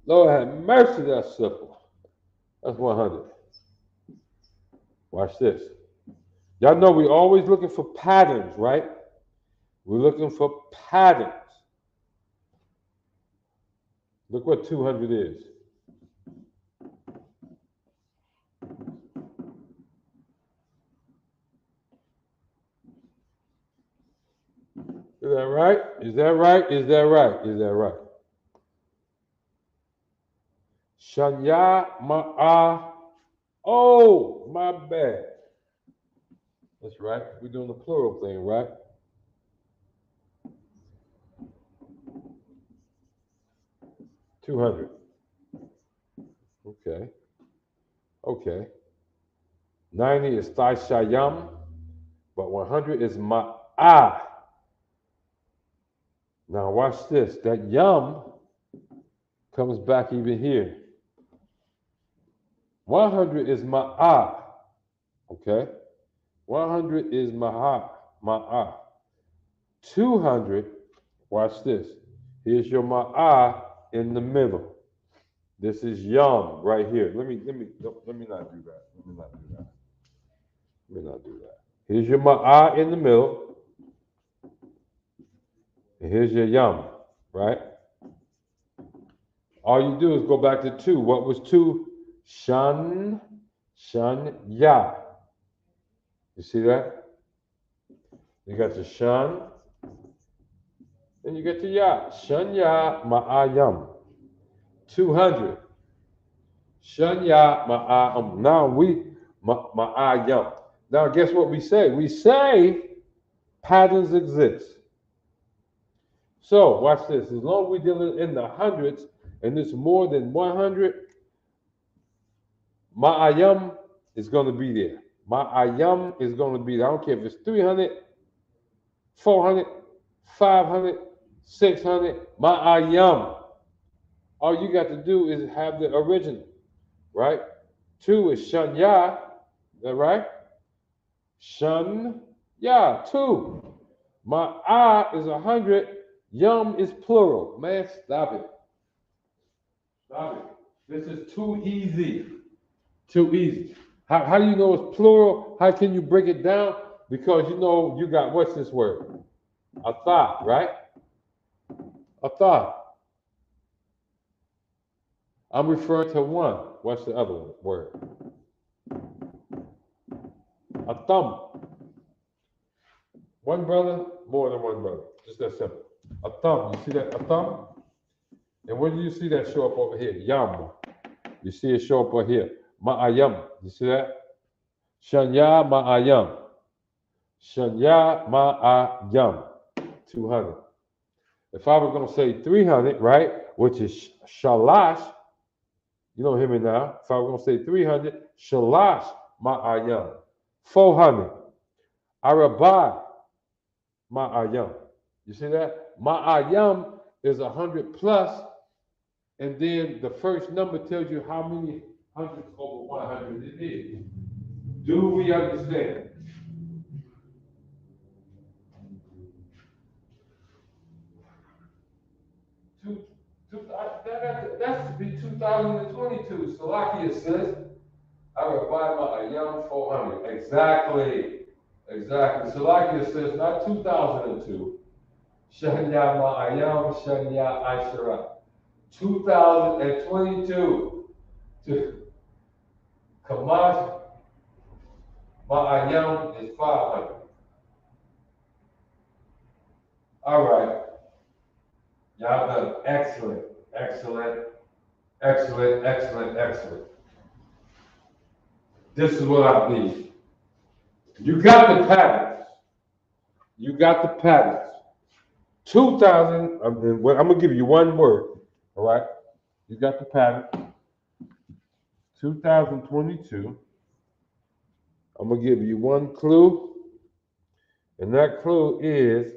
Lord have mercy, that's simple. That's 100. Watch this. Y'all know we're always looking for patterns, right? We're looking for patterns. Look what 200 is. Is that right? Is that right? Is that right? Is that right? Shanya ma'ah. Oh, my bad. That's right. We're doing the plural thing, right? $200. Okay. Okay. 90 is Shayam, but 100 is ma'ah. Now watch this. That yum comes back even here. 100 is ma'ah. Okay? 100 is ma'ah. 200, watch this. Here's your ma'ah in the middle. This is yum right here. Let me not do that. Let me not do that. Here's your ma'ah in the middle. And here's your yum, right? All you do is go back to 2. What was 2? Shan, ya. You see that? You got your shan, then you get your ya. Shan ya ma'ayam. 200. Shan ya ma'ayam. Now ma'ayam. Now guess what we say? We say patterns exist. So watch this. As long as we're dealing in the hundreds and it's more than 100, ma'ayam is going to be there. Ma'ayam is going to be there. I don't care if it's 300, 400, 500, 600, ma'ayam. All you got to do is have the original, right? 2 is shanya, is that right? Shanya, 2. Ma'a is 100, yum is plural. Man, stop it. Stop it. This is too easy. Too easy. How do you know it's plural? How can you break it down? Because you know you got, what's this word? A thought, right? A thought. I'm referring to one. What's the other word? A thumb. One brother, more than one brother. Just that simple. A thumb. You see that? A thumb? And when do you see that show up over here? Yam. You see it show up over here. Ma'ayam. You see that? Shanya ma'ayam. Shanya ma'ayam. 200. If I was going to say 300, right, which is shalash, you don't hear me now. If I was going to say 300, shalash ma'ayam. 400. Arabai ma'ayam. You see that? Ma'ayam is 100 plus, and then the first number tells you how many hundreds over 100 it is. Do we understand? That should be 2022. Salakia says, I would buy my young 400. Exactly. Exactly. Salakia says, not 2002. Shanya ma'ayam, shanya ashara. 2022. Kamash ma'ayam is 500. All right. Y'all done excellent, excellent, excellent, excellent, excellent. This is what I need. You got the patterns. You got the patterns. 2000, I'm going to give you one word, all right? You got the pattern. 2022. I'm going to give you one clue, and that clue is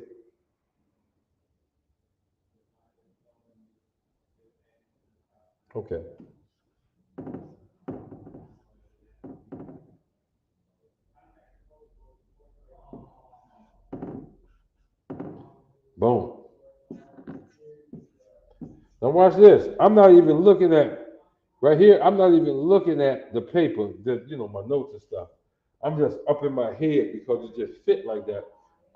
okay. Boom. Now watch this. I'm not even looking at, right here, I'm not even looking at the paper, my notes and stuff. I'm just up in my head because it just fit like that.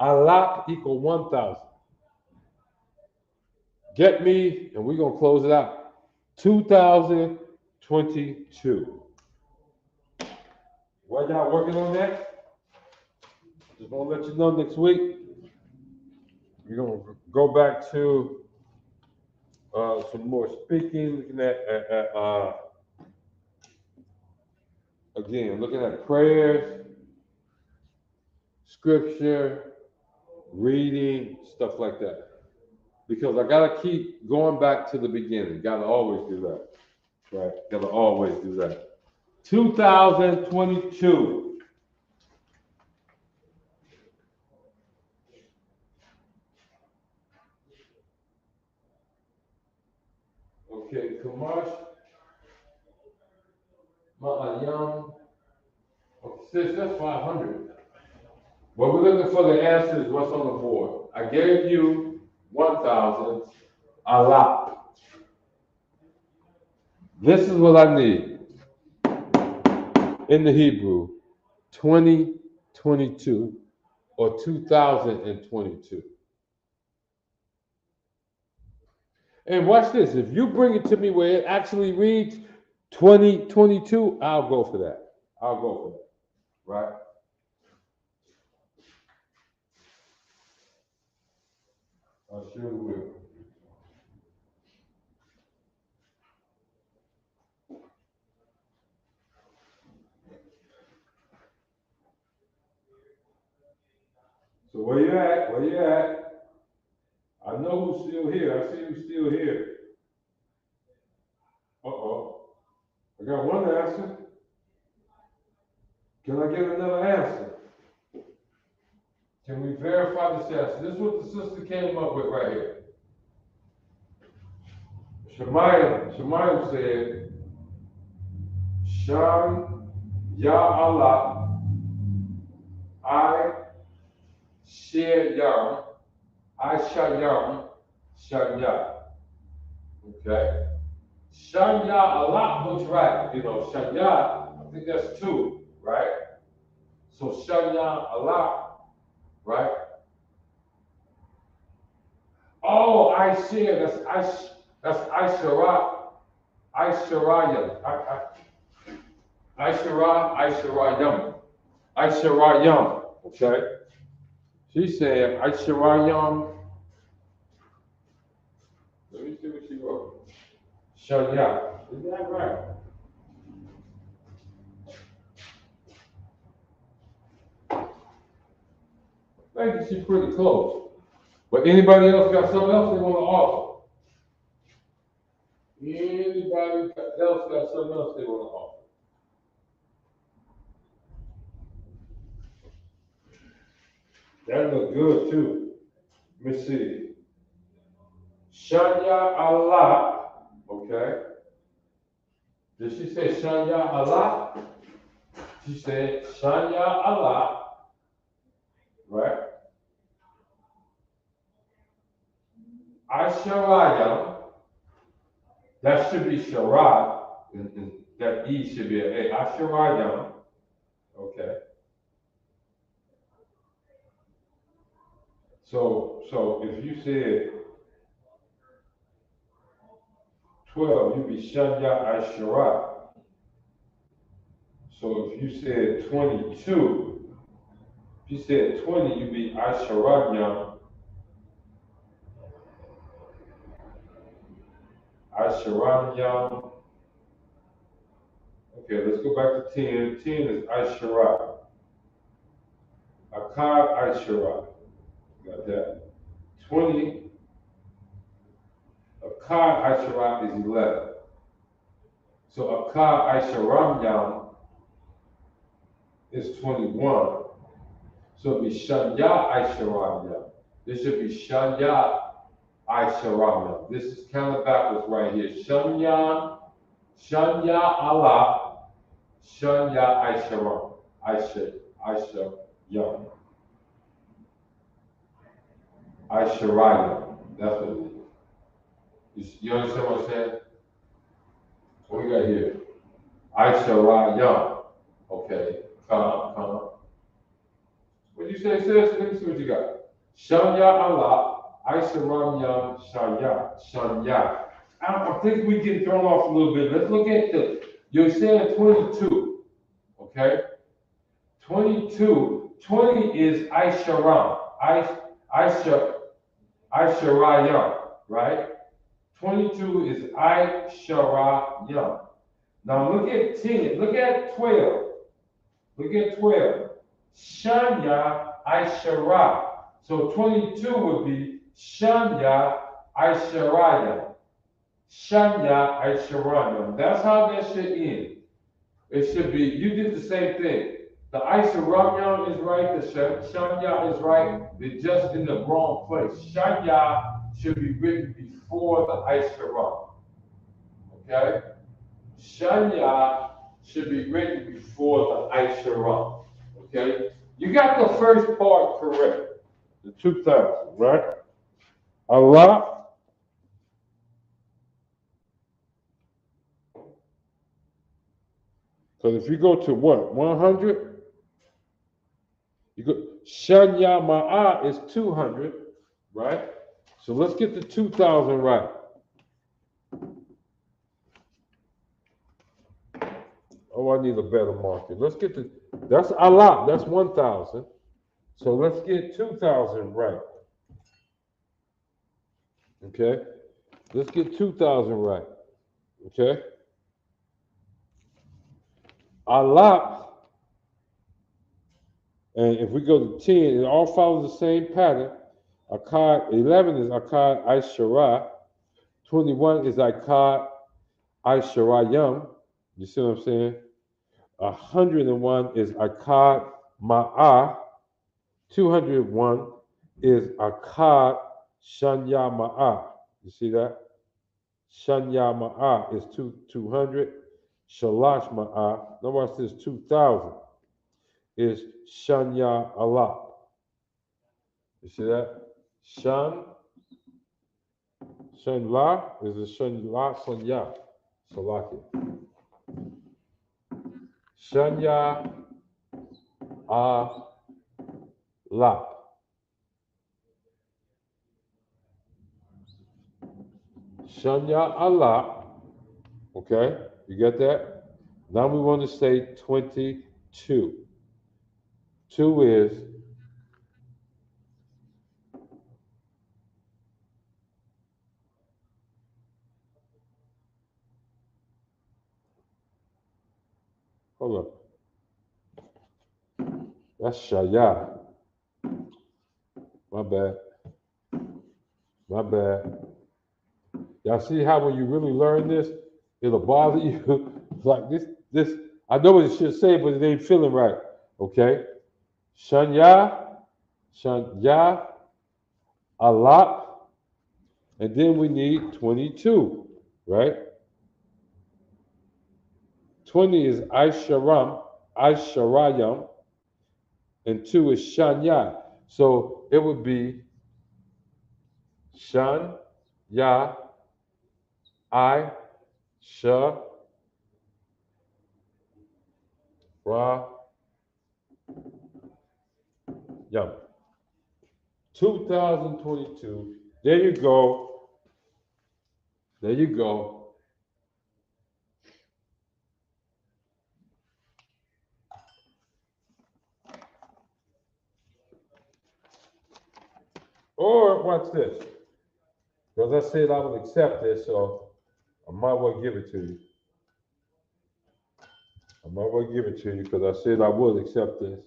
Alak equal 1,000. Get me, and we're going to close it out. 2022. While y'all working on that, just want to let you know next week, we're going to go back to some more speaking, looking at again, looking at prayers, scripture, reading, stuff like that. Because I gotta keep going back to the beginning. Gotta always do that. Right? Gotta always do that. 2022. Okay, Kamash. Ma'ayam. Okay, sis, that's 500. What we're looking for the answer is what's on the board. I gave you 1,000. Allah. This is what I need in the Hebrew 2022 or 2022. And watch this. If you bring it to me where it actually reads 2022, I'll go for that. I'll go for that. Right? I sure will. So where you at? Where you at? I know who's still here. I see who's still here. Uh-oh. I got one answer. Can I get another answer? Can we verify the stats? This is what the sister came up with right here. Shemayim said, Shan Ya Allah, I share Yam, I Shayam, Shanya. Okay? Shanya Allah looks right. You know, Shanya, I think that's 2, right? So Shanya Allah, right? Oh, I share. That's Aisharayam. Aisharayam. Okay. She said Aisharayam. Let me see what she wrote. Shanya. Is that right? I think she's pretty close. But anybody else got something else they want to offer? Anybody else got something else they want to offer? That look good too. Let me see. Shanya Allah. Okay. Did she say Shanya Allah? She said Shanya Allah. Right? Aisharayam. That should be Sharad. And that E should be an A. Aisharayam. Okay. So if you said 12, you'd be Shanya Aisharah. So if you said 22, if you said 20, you'd be Aisharayam. Aisharayam. Okay, let's go back to 10. 10 is Aisharah. Akkad Aisharah. Got that. 20. Akkad Aisharah is 11. So Akkad Aisharamyam is 21. So it'd be Shanya Aisharamyam. This should be Shanya Aisharamyam. This is kind of backwards right here. Shanya Allah, Shanya Aisharam. Aisharam. Aisharayam. That's what it is. You understand what I'm saying? What we got here? Aisharayam. Okay. Come. What did you say, sis? Let me see what you got. Shanya Allah, Aisharayam, Shanya. I think we get thrown off a little bit. Let's look at you're saying 22. Okay? 22. 20 is Aisharam. Aisharayam, right? 22 is Aisharayam. Now look at 10. Look at 12. Look at 12. Shanya Aisharah. So 22 would be Shanya Aisharayam. Shanya Aisharayam. That's how that should end. It should be, you did the same thing. The Aisharayam is right, the Shanya is right. They're just in the wrong place. Shanya should be written before the Aisharayam. Okay? Shanya should be written before the Aisharayam. Okay? You got the first part correct. The 2000, right? Allah. So if you go to what? 100? You go, Shanya Ma'a is 200, right? So let's get the 2000 right. Oh, I need a better marker. Let's get that's Allah, that's 1000. So let's get 2000 right. Okay? Let's get 2000 right. Okay? Allah, and if we go to 10, it all follows the same pattern. Akkad 11 is Akkad Aisharah. 21 is Akkad Aisharayam. You see what I'm saying? 101 is Akkad Ma'ah. 201 is Akkad Shanya Ma'a. You see that? Shanya Ma'a is 200. Shalash Ma'a, now watch this, 2000 is Shanya Allah. You see that? Shan La is a Shan La Sanya. Salaki. Shanya Allah. Shanya Allah. Okay, you get that? Now we want to say 22. 2 is hold up. That's Shaya. My bad. My bad. Y'all see how when you really learn this, it'll bother you? Like this, I know what it should say, but it ain't feeling right. Okay? Shanya, Allah, and then we need 22, right? 20 is Aisharayam, and 2 is Shanya. So it would be Shan, Ya, I, Sha, Ra, Yum. 2022. There you go. There you go. Or watch this. Because I said I would accept this, so I might well give it to you. I might well give it to you because I said I would accept this.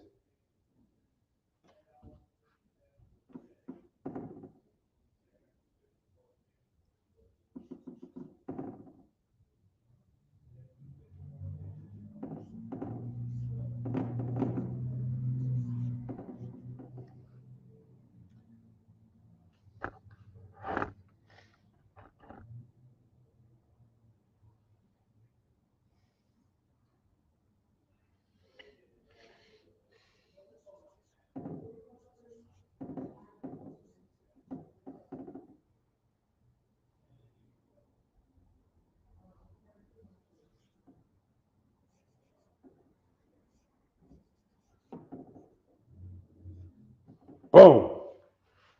Boom.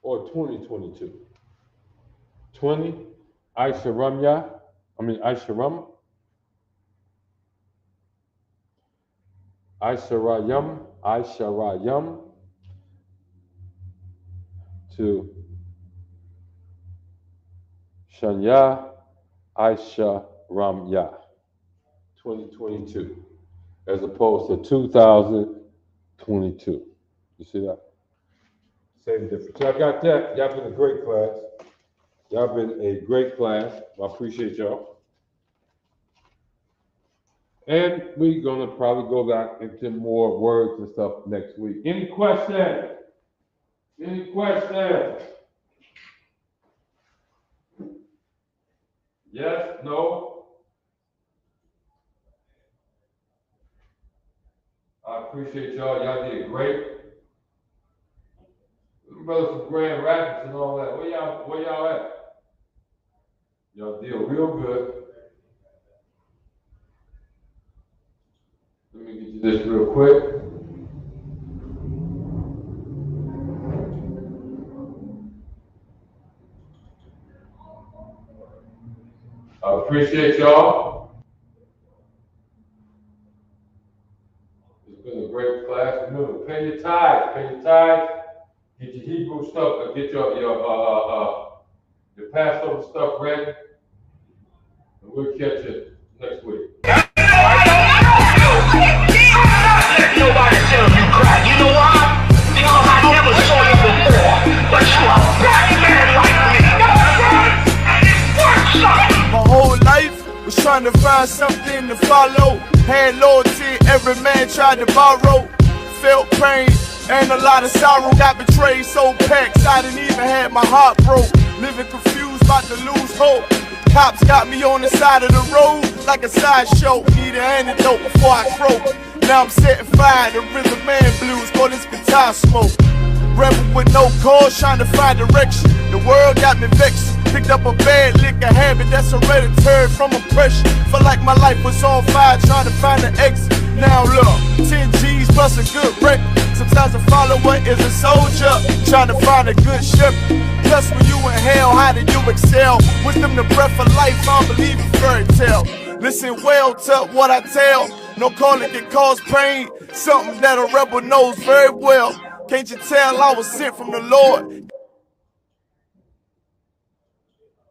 Or 2022. 20, Aisharayam to Shanya Aisharamya. 2022 as opposed to 2022. You see that? Same difference. Y'all got that? Y'all been a great class. Y'all been a great class. I appreciate y'all. And we're gonna probably go back into more words and stuff next week. Any questions? Any questions? Yes, no? I appreciate y'all. Y'all did great. Brothers from Grand Rapids and all that. Where y'all at? Y'all did real good. Let me get you this real quick. I appreciate y'all. It's been a great class. Remember, pay your tithes. Pay your tithes. Get your Hebrew stuff. Get your Passover stuff ready. And we'll catch you next week. Nobody tell you cry. You know why? Because I never saw you before. But you are a black man like me. And it works something. My whole life was trying to find something to follow. Had loyalty, every man tried to borrow. Felt pain, And a lot of sorrow, got betrayed, so packed, I didn't even have my heart broke. Living confused, about to lose hope. Cops got me on the side of the road like a sideshow. Need an antidote before I croak. Now I'm setting fire to rhythm man blues for this guitar smoke. Rebel with no cause, trying to find direction. The world got me vexed. Picked up a bad liquor habit that's hereditary from oppression. Felt like my life was on fire, trying to find an exit. Now look, 10 G's plus a good wreck. Sometimes a follower is a soldier, trying to find a good ship. Plus when you in hell, how do you excel? Wisdom the breath of life, I don't believe in fairy tale. Listen well to what I tell. No calling can cause pain. Something that a rebel knows very well. Can't you tell I was sent from the Lord?